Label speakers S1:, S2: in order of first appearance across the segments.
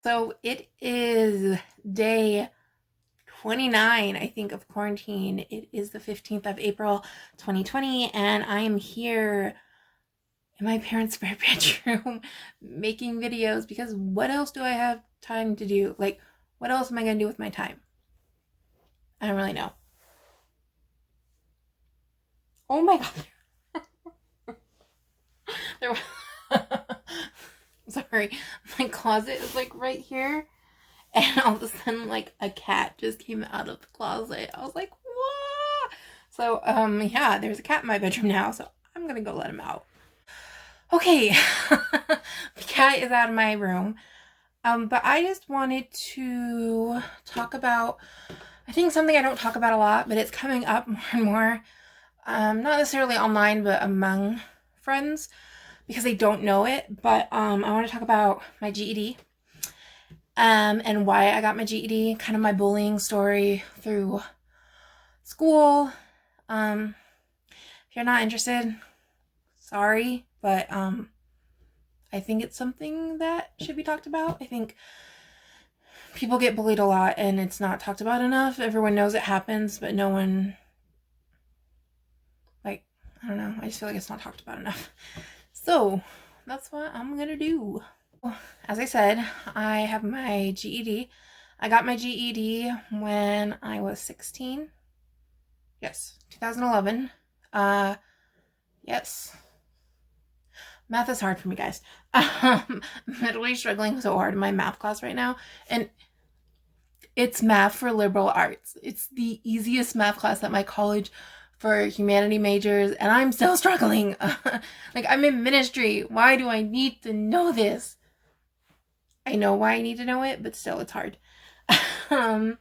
S1: So it is day 29, I think, of quarantine. It is the 15th of April, 2020, and I am here in my parents' spare bedroom making videos because what else do I have time to do? Like, what else am I going to do with my time? I don't really know. Oh my god. There Sorry. My closet is like right here. And all of a sudden, like, a cat just came out of the closet. I was like, what? So, yeah, there's a cat in my bedroom now, so I'm gonna go let him out. Okay, the cat is out of my room. But I just wanted to talk about, I think something I don't talk about a lot, but it's coming up more and more. Not necessarily online, but among friends, because they don't know it. But I want to talk about my GED. And why I got my GED, kind of my bullying story through school. If you're not interested, sorry, but I think it's something that should be talked about. I think people get bullied a lot and it's not talked about enough. Everyone knows it happens, but no one, like, I don't know, I just feel like it's not talked about enough. So that's what I'm gonna do. As I said, I have my GED. I got my GED when I was 16. Yes, 2011. Yes. Math is hard for me, guys. I'm literally struggling so hard in my math class right now. And it's math for liberal arts. It's the easiest math class at my college for humanity majors, and I'm still struggling. Like, I'm in ministry. Why do I need to know this? I know why I need to know it, but still, it's hard. um,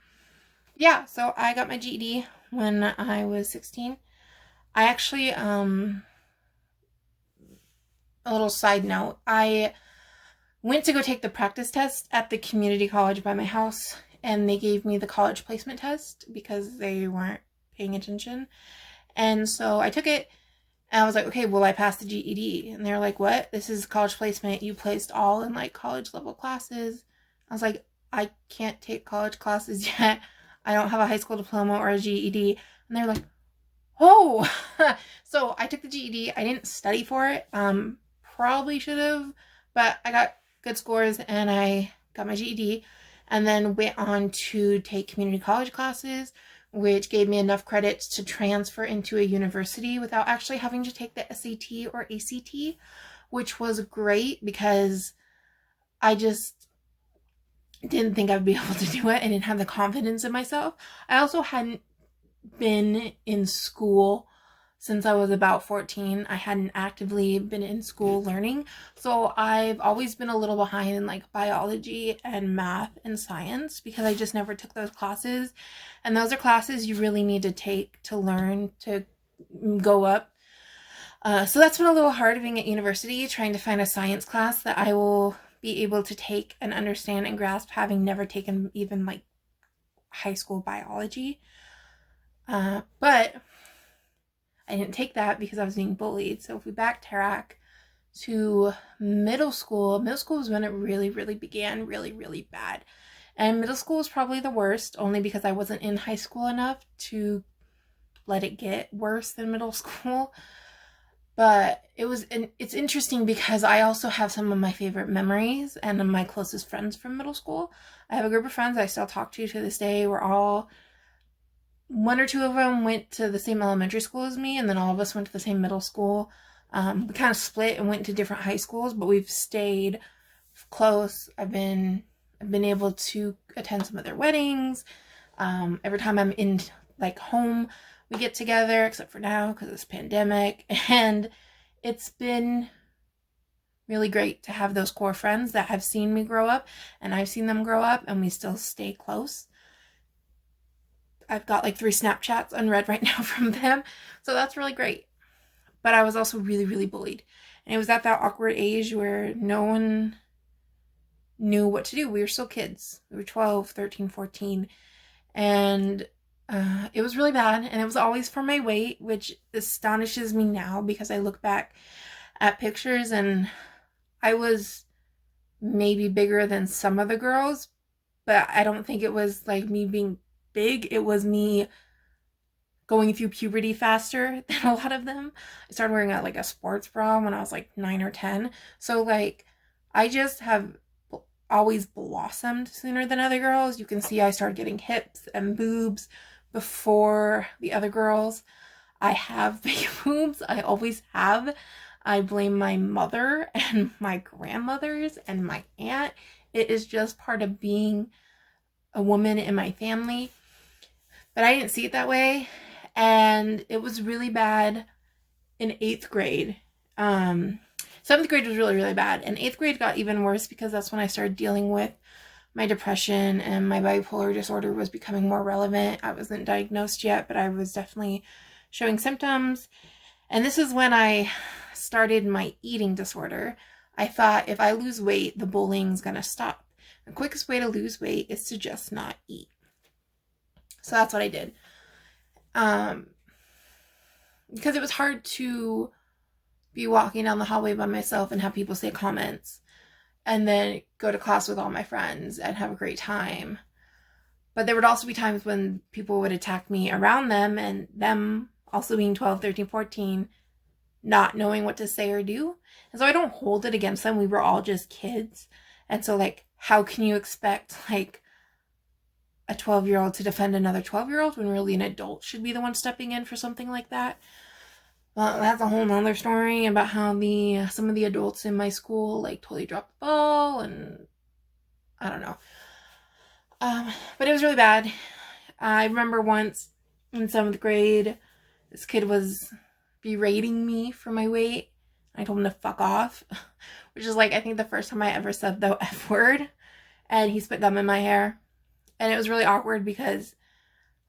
S1: yeah, so I got my GED when I was 16. I actually, a little side note, I went to go take the practice test at the community college by my house, and they gave me the college placement test because they weren't paying attention. And so I took it, and I was like, okay, will I pass the GED? And they were like, what? This is college placement. You placed all in like college level classes. I was like, I can't take college classes yet. I don't have a high school diploma or a GED. And they're like, oh. So I took the GED. I didn't study for it. Probably should have, but I got good scores and I got my GED, and then went on to take community college classes, which gave me enough credits to transfer into a university without actually having to take the SAT or ACT, which was great because I just didn't think I would be able to do it. I didn't have the confidence in myself. I also hadn't been in school since I was about 14. I hadn't actively been in school learning. So I've always been a little behind in like biology and math and science because I just never took those classes. And those are classes you really need to take to learn to go up. So that's been a little hard being at university, trying to find a science class that I will be able to take and understand and grasp, having never taken even like high school biology. But I didn't take that because I was being bullied. So if we backtrack to middle school was when it really, really began really, really bad. And middle school was probably the worst, only because I wasn't in high school enough to let it get worse than middle school. But it's interesting because I also have some of my favorite memories and my closest friends from middle school. I have a group of friends I still talk to this day. One or two of them went to the same elementary school as me, and then all of us went to the same middle school. We kind of split and went to different high schools, but we've stayed close. I've been able to attend some of their weddings. Every time I'm in like home, we get together, except for now because of this pandemic. And it's been really great to have those core friends that have seen me grow up, and I've seen them grow up, and we still stay close. I've got like 3 Snapchats unread right now from them. So that's really great. But I was also really, really bullied. And it was at that awkward age where no one knew what to do. We were still kids. We were 12, 13, 14. And it was really bad. And it was always for my weight, which astonishes me now because I look back at pictures and I was maybe bigger than some of the girls, but I don't think it was like me being big. It was me going through puberty faster than a lot of them. I started wearing like a sports bra when I was like 9 or 10. So like I just have always blossomed sooner than other girls. You can see I started getting hips and boobs before the other girls. I have big boobs. I always have. I blame my mother and my grandmothers and my aunt. It is just part of being a woman in my family. But I didn't see it that way. And it was really bad in 8th grade. 7th grade was really, really bad. And 8th grade got even worse because that's when I started dealing with my depression and my bipolar disorder was becoming more relevant. I wasn't diagnosed yet, but I was definitely showing symptoms. And this is when I started my eating disorder. I thought if I lose weight, the bullying's gonna stop. The quickest way to lose weight is to just not eat. So that's what I did. Because it was hard to be walking down the hallway by myself and have people say comments and then go to class with all my friends and have a great time. But there would also be times when people would attack me around them, and them also being 12, 13, 14, not knowing what to say or do. And so I don't hold it against them. We were all just kids. And so like, how can you expect like a 12-year-old to defend another 12-year-old when really an adult should be the one stepping in for something like that? Well, that's a whole nother story about how some of the adults in my school like totally dropped the ball, and I don't know. But it was really bad. I remember once in 7th grade, this kid was berating me for my weight. I told him to fuck off, which is like, I think the first time I ever said the F word, and he spit gum in my hair. And it was really awkward because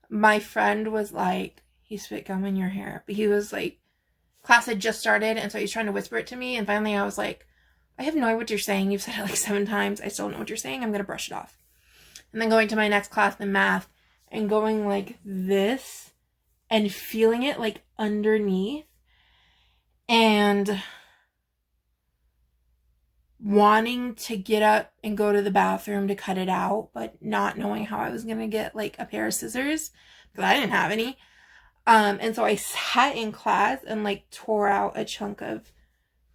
S1: my friend was like, he spit gum in your hair. But he was like, class had just started, and so he's trying to whisper it to me. And finally I was like, I have no idea what you're saying. You've said it like 7 times. I still don't know what you're saying. I'm going to brush it off. And then going to my next class in math and going like this and feeling it like underneath and wanting to get up and go to the bathroom to cut it out, but not knowing how I was going to get like a pair of scissors because I didn't have any. And so I sat in class and like tore out a chunk of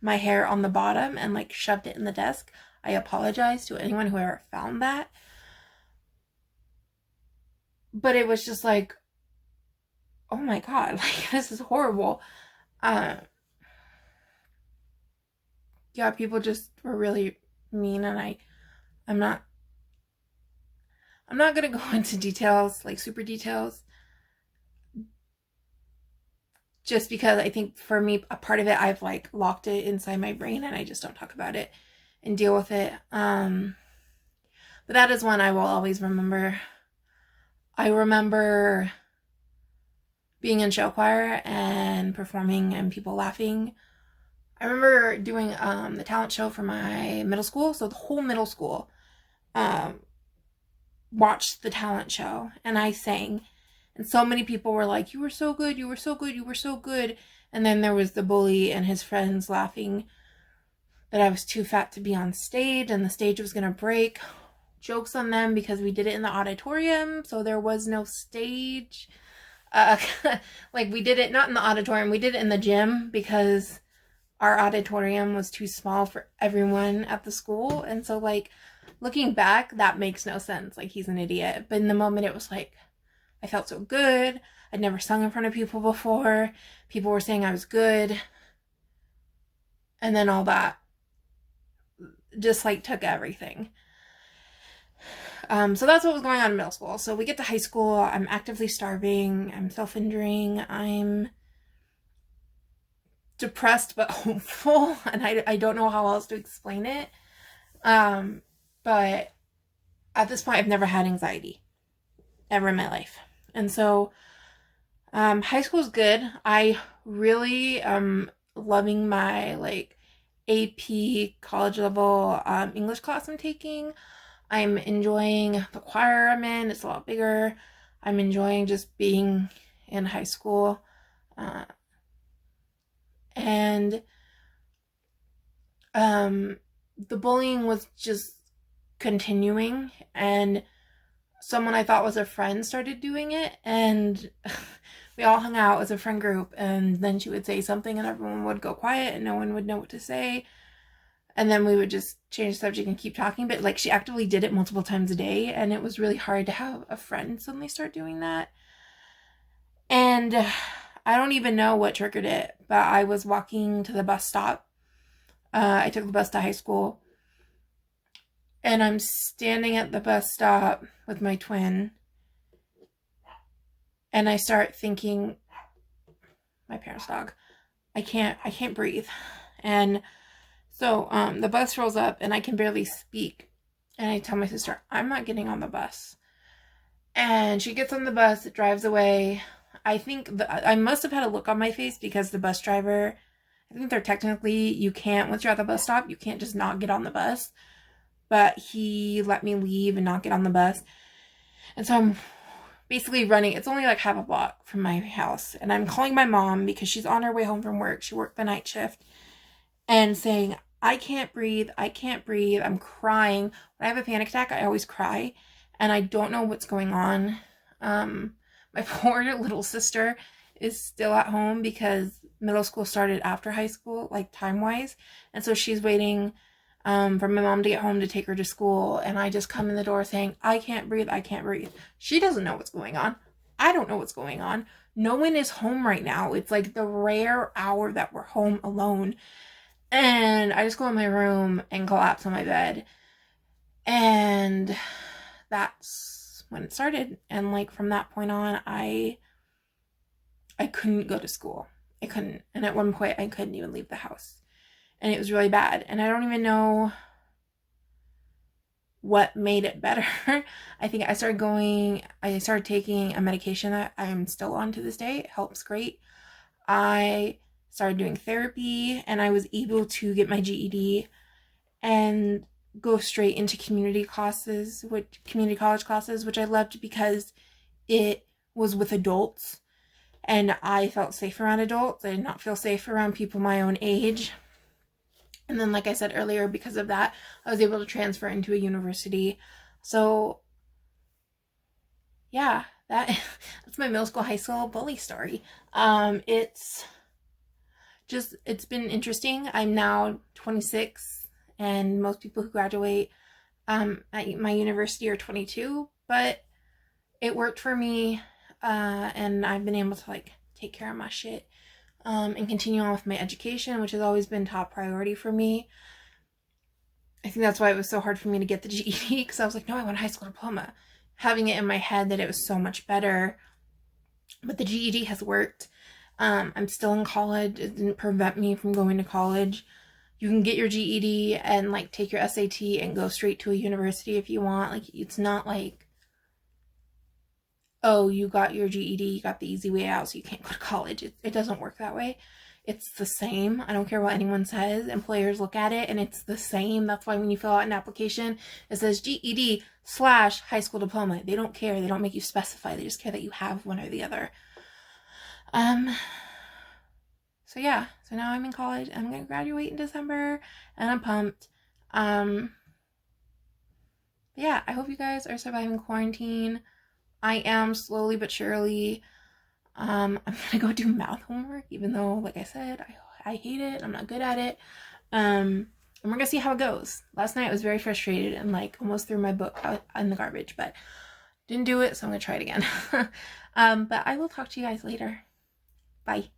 S1: my hair on the bottom and like shoved it in the desk. I apologize to anyone who ever found that. But it was just like, oh my God, like this is horrible. Yeah, people just were really mean, and I'm not gonna go into details, like super details, just because I think for me, a part of it, I've like locked it inside my brain and I just don't talk about it and deal with it. But that is one I will always remember. I remember being in show choir and performing and people laughing. I remember doing the talent show for my middle school. So the whole middle school watched the talent show and I sang. And so many people were like, you were so good, you were so good, you were so good. And then there was the bully and his friends laughing that I was too fat to be on stage and the stage was going to break. Jokes on them because we did it in the auditorium, so there was no stage. Like we did it not in the auditorium, we did it in the gym because our auditorium was too small for everyone at the school. And so like looking back, that makes no sense. Like he's an idiot. But in the moment it was like, I felt so good. I'd never sung in front of people before. People were saying I was good. And then all that just like took everything. So that's what was going on in middle school. So we get to high school. I'm actively starving. I'm self-injuring. I'm depressed but hopeful. And I don't know how else to explain it. But at this point, I've never had anxiety ever in my life. And so high school is good. I really am loving my like AP college level English class I'm taking. I'm enjoying the choir I'm in. It's a lot bigger. I'm enjoying just being in high school. And the bullying was just continuing, and someone I thought was a friend started doing it, and we all hung out as a friend group, and then she would say something and everyone would go quiet and no one would know what to say. And then we would just change the subject and keep talking. But like, she actively did it multiple times a day, and it was really hard to have a friend suddenly start doing that. And I don't even know what triggered it, but I was walking to the bus stop. I took the bus to high school, and I'm standing at the bus stop with my twin, and I start thinking, my parents' dog, I can't breathe. And so the bus rolls up and I can barely speak. And I tell my sister, I'm not getting on the bus. And she gets on the bus, it drives away. I think I must have had a look on my face, because the bus driver, I think they're technically, you can't, once you're at the bus stop, you can't just not get on the bus. But he let me leave and not get on the bus. And so I'm basically running. It's only like half a block from my house. And I'm calling my mom because she's on her way home from work. She worked the night shift. And saying, I can't breathe. I can't breathe. I'm crying. When I have a panic attack, I always cry. And I don't know what's going on. My poor little sister is still at home because middle school started after high school, like time-wise. And so she's waiting for my mom to get home to take her to school. And I just come in the door saying, I can't breathe. I can't breathe. She doesn't know what's going on. I don't know what's going on. No one is home right now. It's like the rare hour that we're home alone. And I just go in my room and collapse on my bed. And that's when it started. And like from that point on, I couldn't go to school. I couldn't. And at one point, I couldn't even leave the house. And it was really bad. And I don't even know what made it better. I think I started taking a medication that I'm still on to this day. It helps great. I started doing therapy, and I was able to get my GED and go straight into community college classes, which I loved because it was with adults, and I felt safe around adults. I did not feel safe around people my own age. And then, like I said earlier, because of that, I was able to transfer into a university. So yeah, that's my middle school, high school bully story. It's been interesting. I'm now 26, and most people who graduate at my university are 22, but it worked for me, and I've been able to like take care of my shit and continue on with my education, which has always been top priority for me. I think that's why it was so hard for me to get the GED, because I was like, no, I want a high school diploma. Having it in my head that it was so much better. But the GED has worked. I'm still in college. It didn't prevent me from going to college. You can get your GED and like take your SAT and go straight to a university if you want. Like, it's not like, oh, you got your GED, you got the easy way out, so you can't go to college. It doesn't work that way. It's the same. I don't care what anyone says. Employers look at it and it's the same. That's why when you fill out an application, it says GED/high school diploma. They don't care. They don't make you specify. They just care that you have one or the other. So yeah, so now I'm in college. I'm going to graduate in December, and I'm pumped. Yeah, I hope you guys are surviving quarantine. I am, slowly but surely. I'm gonna go do math homework, even though, like I said, I hate it. I'm not good at it. And we're gonna see how it goes. Last night I was very frustrated and like almost threw my book out in the garbage, but didn't do it, so I'm gonna try it again. But I will talk to you guys later. Bye.